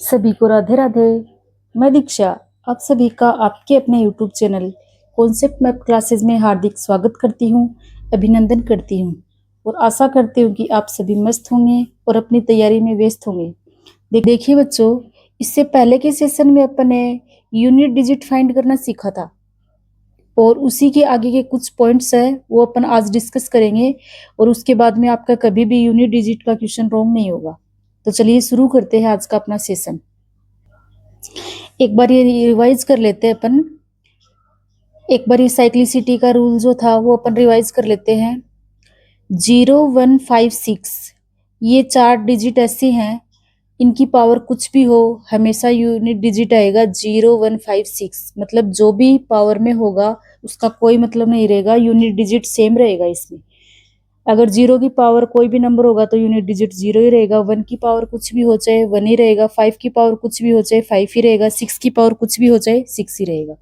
सभी को राधे राधे। मैं दीक्षा आप सभी का आपके अपने YouTube channel concept map classes में हार्दिक स्वागत करती हूँ, अभिनंदन करती हूँ और आशा करती हूँ कि आप सभी मस्त होंगे और अपनी तैयारी में व्यस्त होंगे। देखिए बच्चों, इससे पहले के सेशन में अपन ने यूनिट डिजिट फाइंड करना सीखा था और उसी के आगे के कुछ पॉइंट्स है वो अपन आज डिस्कस करेंगे और उसके बाद में आपका कभी भी यूनिट डिजिट का क्वेश्चन रॉन्ग नहीं होगा। तो चलिए शुरू करते हैं आज का अपना सेशन। एक बार ये रिवाइज कर लेते हैं अपन। एक बार ये साइक्लिसिटी का रूल जो था वो अपन रिवाइज कर लेते हैं। 0156 ये 4 डिजिट ऐसे हैं, इनकी पावर कुछ भी हो हमेशा यूनिट डिजिट आएगा 0156। मतलब जो भी पावर में होगा उसका कोई मतलब नहीं रहेगा, यूनिट डिजिट सेम रहेगा इसमें। अगर 0 की पावर कोई भी नंबर होगा तो यूनिट डिजिट 0 ही रहेगा, 1 की पावर कुछ भी हो चाहे 1 ही रहेगा, 5 की पावर कुछ भी हो चाहे 5 ही रहेगा, 6 की पावर कुछ भी हो चाहे 6 ही रहेगा।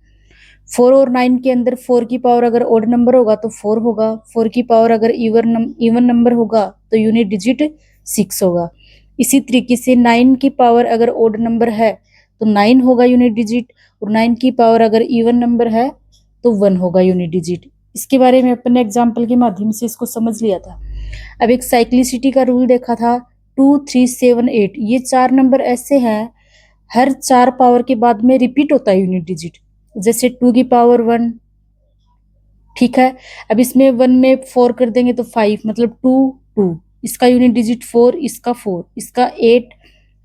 4 और 9 के अंदर 4 की पावर अगर ओड नंबर होगा तो 4 होगा, 4 की पावर अगर इवन नंबर होगा तो यूनिट डिजिट 6 होगा। इसी तरीके से 9 की पावर अगर ओड नंबर है तो 9 होगा यूनिट डिजिट, और 9 की पावर अगर इवन नंबर है तो 1 होगा यूनिट डिजिट। इसके बारे में अपन ने एग्जाम्पल के माध्यम से इसको समझ लिया था। अब एक साइक्लिसिटी का रूल देखा था 2 3 7 8। ये 4 नंबर ऐसे हैं हर 4 पावर के बाद में रिपीट होता है यूनिट डिजिट। जैसे 2 की पावर 1, ठीक है। अब इसमें 1 में 4 कर देंगे तो 5, मतलब 2 2, इसका यूनिट डिजिट 4, इसका 4, इसका 8,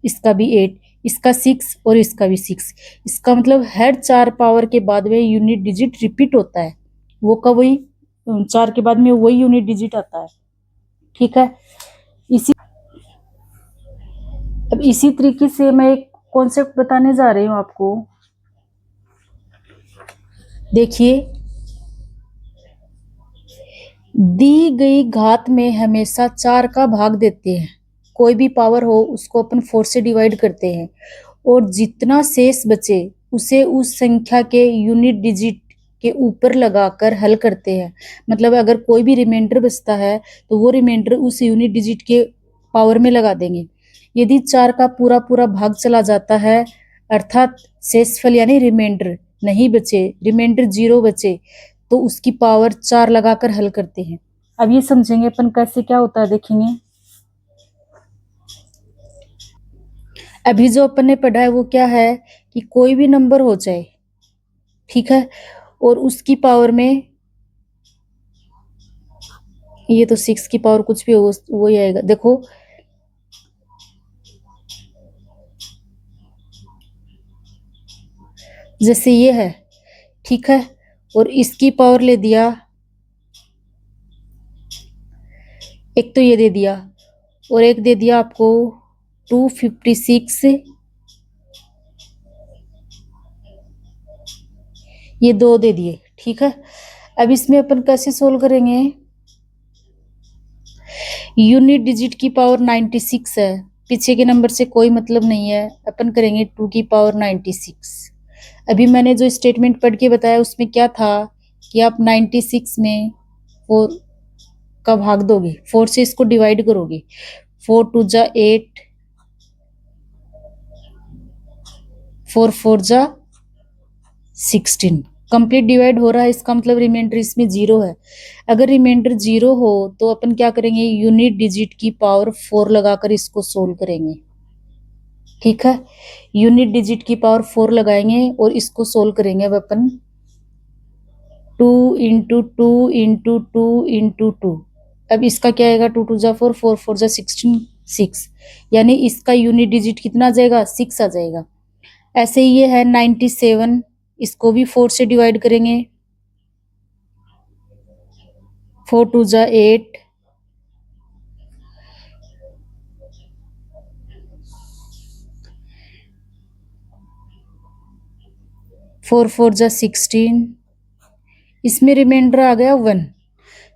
इसका भी 8, इसका 6 और इसका भी 6। इसका मतलब हर 4 पावर के बाद में यूनिट डिजिट रिपीट होता है, वो का वही 4 के बाद में वही यूनिट डिजिट आता है, ठीक है। अब इसी तरीके से मैं एक कॉन्सेप्ट बताने जा रही हूँ आपको। देखिए, दी गई घात में हमेशा 4 का भाग देते हैं। कोई भी पावर हो उसको अपन 4 से डिवाइड करते हैं और जितना शेष बचे उसे उस संख्या के यूनिट डिजिट के ऊपर लगाकर हल करते हैं। मतलब अगर कोई भी रिमाइंडर बचता है तो वो रिमाइंडर उस यूनिट डिजिट के पावर में लगा देंगे। यदि 4 का पूरा पूरा भाग चला जाता है, अर्थात शेषफल यानी रिमाइंडर नहीं बचे, रिमाइंडर 0 बचे, तो उसकी पावर 4 लगाकर हल करते हैं। अब ये समझेंगे अपन कैसे क्या होता है, देखेंगे। अभी जो अपन ने पढ़ा है वो क्या है कि कोई भी नंबर हो जाए, ठीक है, और उसकी पावर में ये तो 6 की पावर कुछ भी हो वो ही आएगा। देखो, जैसे ये है, ठीक है, और इसकी पावर ले दिया, एक तो ये दे दिया और एक दे दिया आपको 256, ये 2 दे दिए, ठीक है। अब इसमें अपन कैसे सोल्व करेंगे। यूनिट डिजिट की पावर 96 है, पीछे के नंबर से कोई मतलब नहीं है, अपन करेंगे 2 की पावर 96। अभी मैंने जो स्टेटमेंट पढ़ के बताया उसमें क्या था कि आप 96 में 4 का भाग दोगे, 4 से इसको डिवाइड करोगे, 4 2 जा 8, 4 4 जा 16। कंप्लीट डिवाइड हो रहा है, इसका मतलब रिमाइंडर इसमें 0 है। अगर रिमाइंडर 0 हो तो अपन क्या करेंगे, यूनिट डिजिट की पावर 4 लगाकर इसको सोल्व करेंगे, ठीक है। यूनिट डिजिट की पावर 4 लगाएंगे और इसको सोल्व करेंगे। अब अपन 2 इंटू 2 इंटू 2 इंटू 2, अब इसका क्या आएगा, 2 2 जा 4, 4 4 जा 16, 6, यानी इसका यूनिट डिजिट कितना आ जाएगा, 6 आ जाएगा। ऐसे ही ये है 97, इसको भी 4 से डिवाइड करेंगे, 4 2 जा 8, 4 4 जा 16, इसमें रिमाइंडर आ गया 1।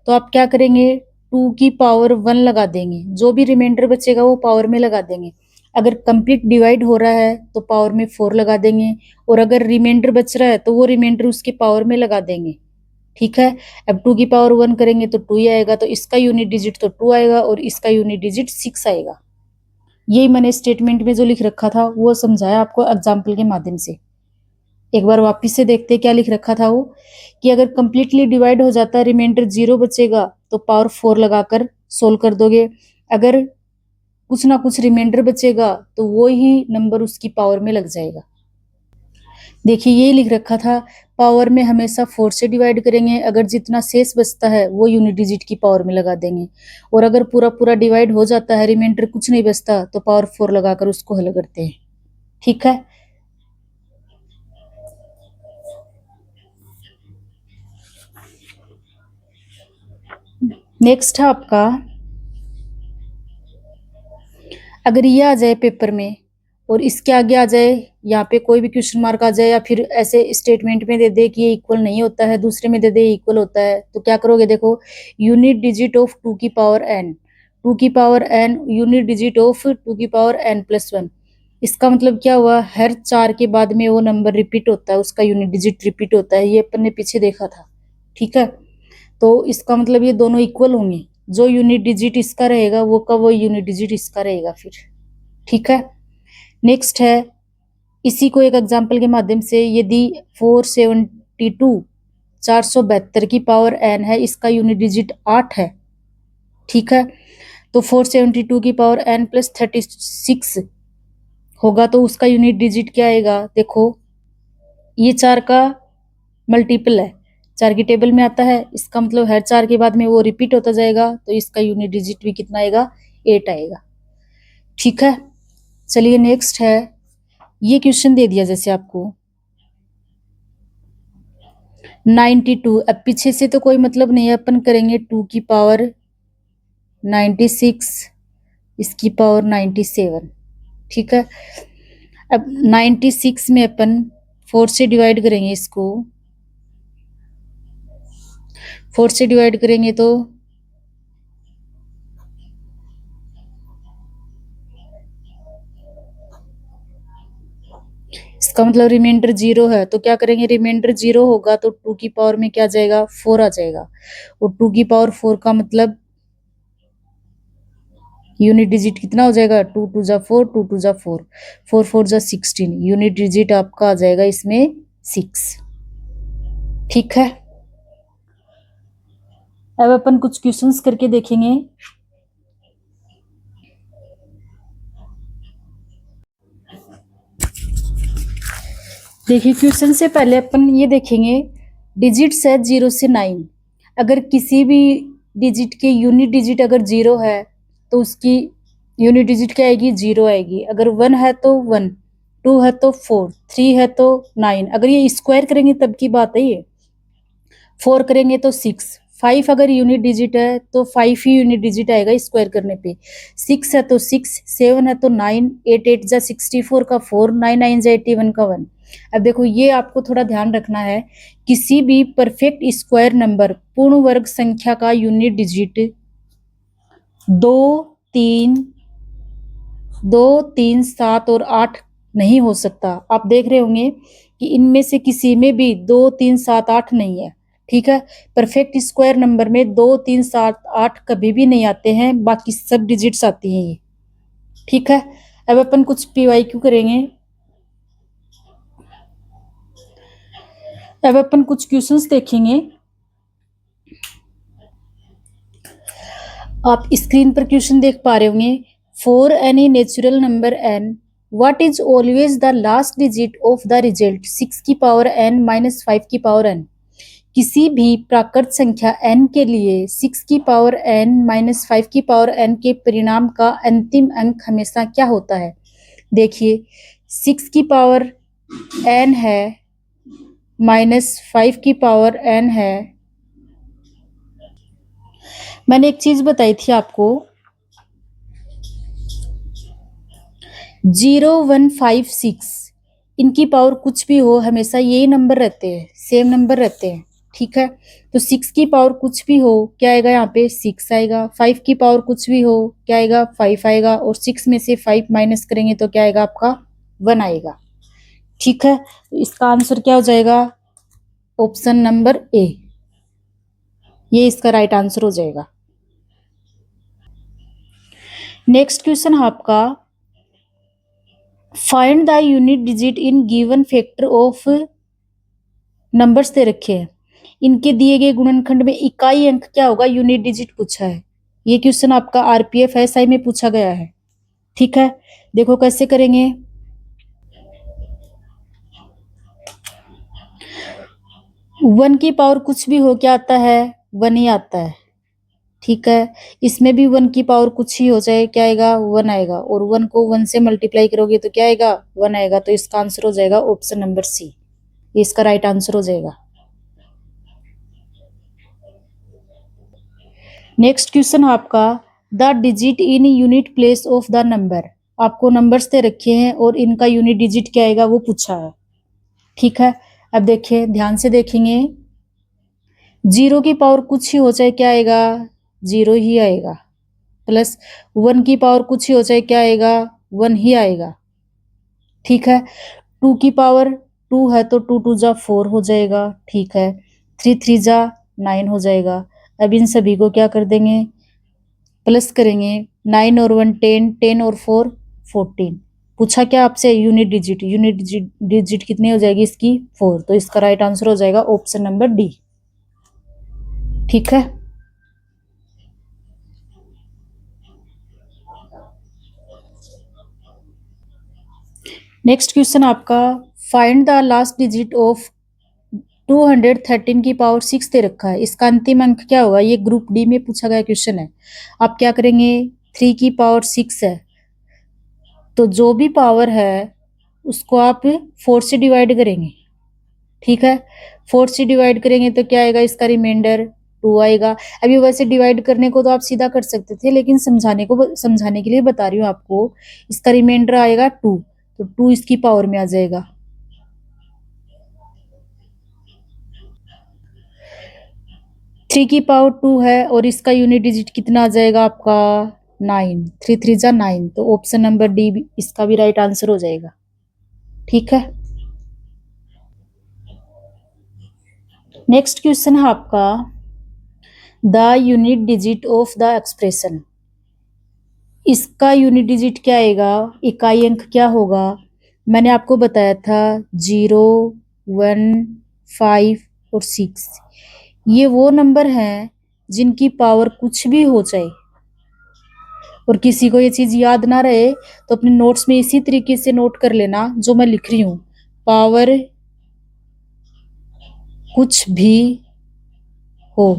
तो आप क्या करेंगे, 2 की पावर 1 लगा देंगे, जो भी रिमाइंडर बचेगा वो पावर में लगा देंगे। अगर कंप्लीट डिवाइड हो रहा है तो पावर में 4 लगा देंगे, और अगर रिमाइंडर बच रहा है तो वो रिमाइंडर उसके पावर में लगा देंगे, ठीक है। अब 2 की पावर 1 करेंगे तो 2 ही आएगा, तो इसका यूनिट डिजिट तो 2 आएगा और इसका यूनिट डिजिट 6 आएगा। यही मैंने स्टेटमेंट में जो लिख रखा था वो समझाया आपको एग्जाम्पल के माध्यम से। एक बार वापिस से देखते क्या लिख रखा था वो, कि अगर कंप्लीटली डिवाइड हो जाता है, रिमाइंडर 0 बचेगा तो पावर 4 लगाकर सोल्व कर दोगे। अगर कुछ ना कुछ रिमाइंडर बचेगा तो वो ही नंबर उसकी पावर में लग जाएगा। देखिए ये लिख रखा था, पावर में हमेशा 4 से डिवाइड करेंगे, अगर जितना शेष बचता है वो यूनिट डिजिट की पावर में लगा देंगे, और अगर पूरा पूरा डिवाइड हो जाता है, रिमाइंडर कुछ नहीं बचता, तो पावर 4 लगाकर उसको हल करते हैं। ठीक है, नेक्स्ट है आपका, अगर ये आ जाए पेपर में और इसके आगे आ जाए, यहाँ पे कोई भी क्वेश्चन मार्क आ जाए, या फिर ऐसे स्टेटमेंट में दे दे कि ये इक्वल नहीं होता है, दूसरे में दे दे इक्वल होता है, तो क्या करोगे? देखो, यूनिट डिजिट ऑफ 2 की पावर n, 2 की power n unit digit of 2 की पावर n+1। इसका मतलब क्या हुआ? हर 4 के बाद में वो नंबर रिपीट होता है, उसका यूनिट डिजिट रिपीट होता है, ये अपन ने पीछे देखा था। ठीक है, तो इसका मतलब ये दोनों इक्वल होंगे, जो यूनिट डिजिट इसका रहेगा वो का वो यूनिट डिजिट इसका रहेगा फिर। ठीक है, नेक्स्ट है, इसी को एक एग्जाम्पल के माध्यम से, यदि 472 की पावर n है, इसका यूनिट डिजिट 8 है। ठीक है, तो 472 की पावर n+36 होगा, तो उसका यूनिट डिजिट क्या आएगा? देखो, ये 4 का मल्टीपल है, 4 की टेबल में आता है, इसका मतलब हर 4 के बाद में वो रिपीट होता जाएगा, तो इसका यूनिट डिजिट भी कितना आएगा? 8 आएगा। ठीक है, चलिए नेक्स्ट है, ये क्वेश्चन दे दिया जैसे आपको 92, अब पीछे से तो कोई मतलब नहीं है, अपन करेंगे 2 की पावर 96, इसकी पावर 97। ठीक है, अब 96 में अपन 4 से डिवाइड करेंगे, इसको 4 से डिवाइड करेंगे तो इसका मतलब रिमाइंडर 0 है, तो क्या करेंगे? रिमाइंडर 0 होगा तो 2 की पावर में क्या जाएगा? 4 आ जाएगा, और 2 की पावर 4 का मतलब यूनिट डिजिट कितना हो जाएगा? 2 2 जा 4, 2 2 जा 4, 4 4 जा 16, यूनिट डिजिट आपका आ जाएगा इसमें 6। ठीक है, अब अपन कुछ क्वेश्चंस करके देखेंगे। देखिए, क्वेश्चन से पहले अपन ये देखेंगे, डिजिट्स है 0 से 9, अगर किसी भी डिजिट के यूनिट डिजिट अगर 0 है तो उसकी यूनिट डिजिट क्या आएगी? 0 आएगी। अगर 1 है तो 1, 2 है तो 4, 3 है तो 9, अगर ये स्क्वायर करेंगे तब की बात है ये, 4 करेंगे तो 6, 5 अगर यूनिट डिजिट है तो 5 ही यूनिट डिजिट आएगा स्क्वायर करने पे, 6 है तो 6, 7 है तो 9, 8 8 जा 64 का 4, 9 9 जा 81 का 1। अब देखो, ये आपको थोड़ा ध्यान रखना है, किसी भी परफेक्ट स्क्वायर नंबर पूर्ण वर्ग संख्या का यूनिट डिजिट 2 3 2 3 7 और 8 नहीं हो सकता। आप देख रहे होंगे कि इनमें से किसी में भी 2 3 7 8 नहीं है। ठीक है, परफेक्ट स्क्वायर नंबर में 2 3 7 8 कभी भी नहीं आते हैं, बाकी सब डिजिट्स आती हैं ये। ठीक है, अब अपन कुछ पीवाईक्यू करेंगे। अब अपन कुछ क्वेश्चंस देखेंगे। आप स्क्रीन पर क्वेश्चन देख पा रहे होंगे, for any natural number n, what is always the last digit of the result 6 की पावर n माइनस 5 की पावर n। किसी भी प्राकृत संख्या n के लिए 6 की पावर n माइनस 5 की पावर n के परिणाम का अंतिम अंक हमेशा क्या होता है? देखिए, 6 की पावर n है माइनस 5 की पावर n है। मैंने एक चीज बताई थी आपको, 0 1 5 6, इनकी पावर कुछ भी हो हमेशा यही नंबर रहते हैं, सेम नंबर रहते हैं। ठीक है, तो 6 की पावर कुछ भी हो क्या आएगा? यहाँ पे 6 आएगा। 5 की पावर कुछ भी हो क्या आएगा? 5 आएगा, और 6 में से 5 माइनस करेंगे तो क्या आएगा? आपका 1 आएगा। ठीक है, तो इसका आंसर क्या हो जाएगा? ऑप्शन नंबर ए, ये इसका राइट आंसर हो जाएगा। नेक्स्ट क्वेश्चन है आपका, find the unit digit in given factor of numbers दे रखे हैं, इनके दिए गए गुणनखंड में इकाई अंक क्या होगा, यूनिट डिजिट पूछा है। ये क्वेश्चन आपका आरपीएफ एसआई में पूछा गया है। ठीक है, देखो कैसे करेंगे। 1 की पावर कुछ भी हो क्या आता है, 1 ही आता है। ठीक है, इसमें भी 1 की पावर कुछ ही हो जाए क्या आएगा, 1 आएगा, और 1 को 1 से मल्टीप्लाई करोगे तो क्या आएगा, 1 आएगा। तो इसका आंसर हो जाएगा ऑप्शन नंबर सी, ये इसका राइट आंसर हो जाएगा। नेक्स्ट क्वेश्चन आपका, the digit in unit place of the number, आपको नंबर्स दे रखे हैं और इनका यूनिट डिजिट क्या आएगा वो पूछा है। ठीक है, अब देखिए ध्यान से देखेंगे, 0 की पावर कुछ ही हो जाए क्या आएगा, 0 ही आएगा, प्लस 1 की पावर कुछ ही हो जाए क्या आएगा, 1 ही आएगा। ठीक है, 2 की पावर 2 है तो 2 2 जा 4 हो जाएगा। ठीक है, 3 3 जा 9 हो जाएगा। अब इन सभी को क्या कर देंगे, प्लस करेंगे, 9 और 1 10, 10 और 4 14। पूछा क्या आपसे, यूनिट डिजिट, यूनिट डिजिट कितनी हो जाएगी इसकी, 4। तो इसका राइट आंसर हो जाएगा ऑप्शन नंबर डी। ठीक है, नेक्स्ट क्वेश्चन आपका, find the last digit of 213 की पावर 6 दे रखा है, इसका अंतिम अंक क्या होगा, ये ग्रुप डी में पूछा गया क्वेश्चन है। आप क्या करेंगे, 3 की पावर 6 है तो जो भी पावर है उसको आप 4 से डिवाइड करेंगे। ठीक है, 4 से डिवाइड करेंगे तो क्या आएगा, इसका रिमाइंडर 2 आएगा। अभी वैसे डिवाइड करने को तो आप सीधा कर सकते थे, लेकिन समझाने के लिए बता रही हूँ आपको, इसका रिमाइंडर आएगा 2, तो 2 इसकी पावर में आ जाएगा। थ्री की पावर 2 है और इसका यूनिट डिजिट कितना आ जाएगा आपका, 9, 3 3 जा 9, तो ऑप्शन नंबर डी इसका भी राइट आंसर हो जाएगा। ठीक है, नेक्स्ट क्वेश्चन है आपका, the unit digit of the expression, इसका यूनिट डिजिट क्या आएगा, इकाई अंक क्या होगा। मैंने आपको बताया था 0 1 5 और 6, ये वो नंबर हैं जिनकी पावर कुछ भी हो जाए, और किसी को ये चीज याद ना रहे तो अपने नोट्स में इसी तरीके से नोट कर लेना जो मैं लिख रही हूं, पावर कुछ भी हो।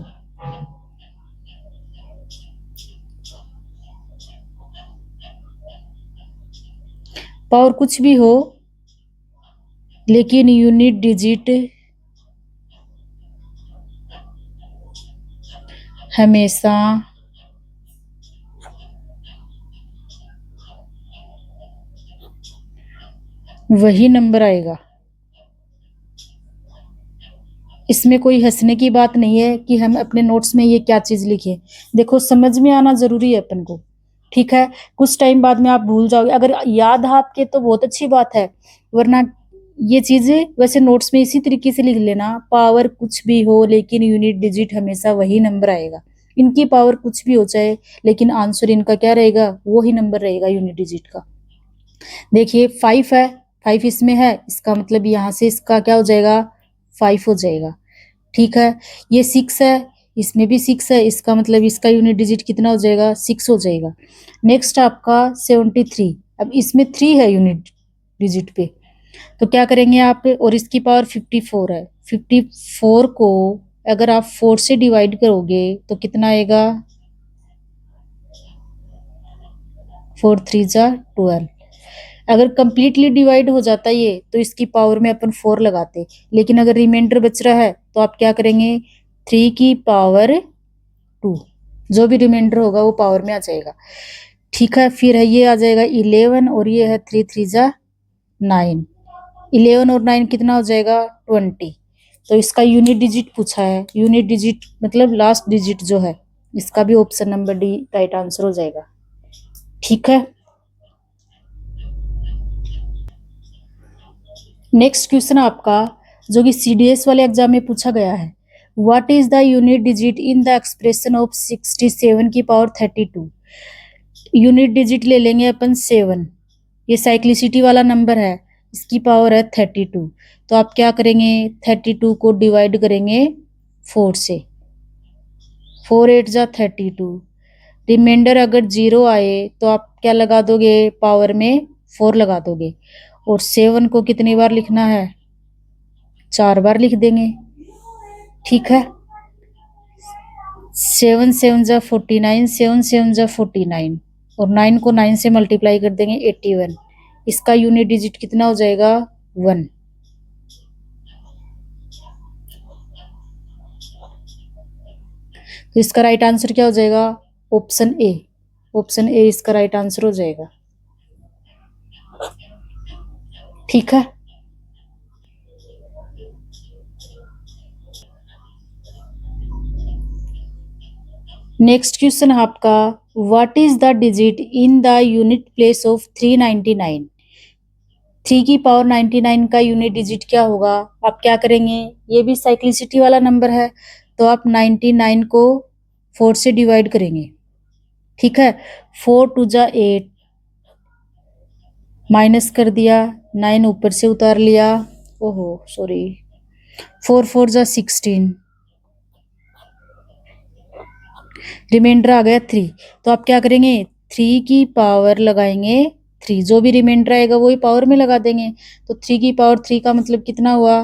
पावर कुछ भी हो लेकिन यूनिट डिजिट हमेशा वही नंबर आएगा। इसमें कोई हंसने की बात नहीं है कि हम अपने नोट्स में ये क्या चीज लिखे, देखो समझ में आना जरूरी है अपन को। ठीक है, कुछ टाइम बाद में आप भूल जाओगे, अगर याद है आपके तो बहुत अच्छी बात है, वरना ये चीजें वैसे नोट्स में इसी तरीके से लिख लेना, पावर कुछ भी हो लेकिन यूनिट डिजिट हमेशा वही नंबर आएगा। इनकी पावर कुछ भी हो जाए लेकिन आंसर इनका क्या रहेगा, वो ही नंबर रहेगा यूनिट डिजिट का। देखिए 5 है, 5 इसमें है, इसका मतलब यहाँ से इसका क्या हो जाएगा, 5 हो जाएगा। ठीक है, ये 6 है, इसमें भी 6 है, इसका मतलब इसका यूनिट डिजिट कितना हो जाएगा, 6 हो जाएगा। नेक्स्ट आपका 73, अब इसमें 3 है यूनिट डिजिट पे, तो क्या करेंगे आप, और इसकी पावर 54 है, 54 को अगर आप 4 से डिवाइड करोगे तो कितना आएगा, 4 3 जा 12। अगर कंप्लीटली डिवाइड हो जाता ये तो इसकी पावर में अपन 4 लगाते, लेकिन अगर रिमाइंडर बच रहा है तो आप क्या करेंगे, 3 की पावर 2, जो भी रिमाइंडर होगा वो पावर में आ जाएगा। ठीक है, फिर है ये आ जाएगा 11 और ये है 3 3 जा 9, 11 और 9 कितना हो जाएगा, 20। तो इसका यूनिट डिजिट पूछा है, यूनिट डिजिट मतलब लास्ट डिजिट जो है, इसका भी option number D right answer हो जाएगा। ठीक है, नेक्स्ट क्वेश्चन आपका जो कि सीडीएस वाले एग्जाम में पूछा गया है, what is the unit digit in the expression of 67 की पावर 32। यूनिट डिजिट ले लेंगे अपन 7, ये साइक्लिसिटी वाला नंबर है, इसकी पावर है 32। तो आप क्या करेंगे, 32 को डिवाइड करेंगे 4 से, 4 8 जा 32। रिमाइंडर अगर 0 आए तो आप क्या लगा दोगे, पावर में 4 लगा दोगे। और 7 को कितनी बार लिखना है, 4 बार लिख देंगे। ठीक है, 7 7 जा 49, 7 7 जा 49, और 9 को 9 से मल्टीप्लाई कर देंगे 81। इसका यूनिट डिजिट कितना हो जाएगा, 1। तो इसका राइट आंसर क्या हो जाएगा, ऑप्शन ए। ऑप्शन ए इसका राइट आंसर हो जाएगा। ठीक है, नेक्स्ट क्वेश्चन है आपका, what is the digit in the unit place of 399। 3 की पावर 99 का यूनिट डिजिट क्या होगा। आप क्या करेंगे, ये भी साइक्लिसिटी वाला नंबर है, तो आप 99 को 4 से डिवाइड करेंगे। ठीक है, 4 2 जा 8, माइनस कर दिया, 9 ऊपर से उतार लिया, ओहो सॉरी, 4 4 जा 16, रिमाइंडर आ गया 3। तो आप क्या करेंगे, 3 की पावर लगाएंगे 3, जो भी रिमाइंडर आएगा वही पावर में लगा देंगे। तो 3 की पावर 3 का मतलब कितना हुआ,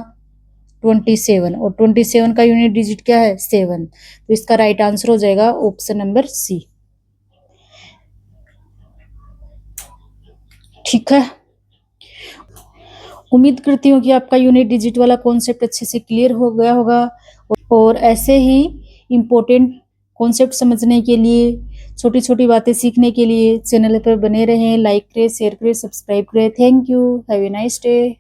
27, और 27 का यूनिट डिजिट क्या है, 7। तो इसका राइट आंसर हो जाएगा ऑप्शन नंबर सी। ठीक है, उम्मीद करती हूँ कि आपका यूनिट डिजिट वाला कॉन्सेप्ट अच्छे से क्लियर हो गया होगा, और ऐसे ही इम्पोर्टेंट कॉन्सेप्ट समझने के लिए, छोटी छोटी बातें सीखने के लिए चैनल पर बने रहें। लाइक करें, शेयर करें, सब्सक्राइब करें। Thank you, have a nice day.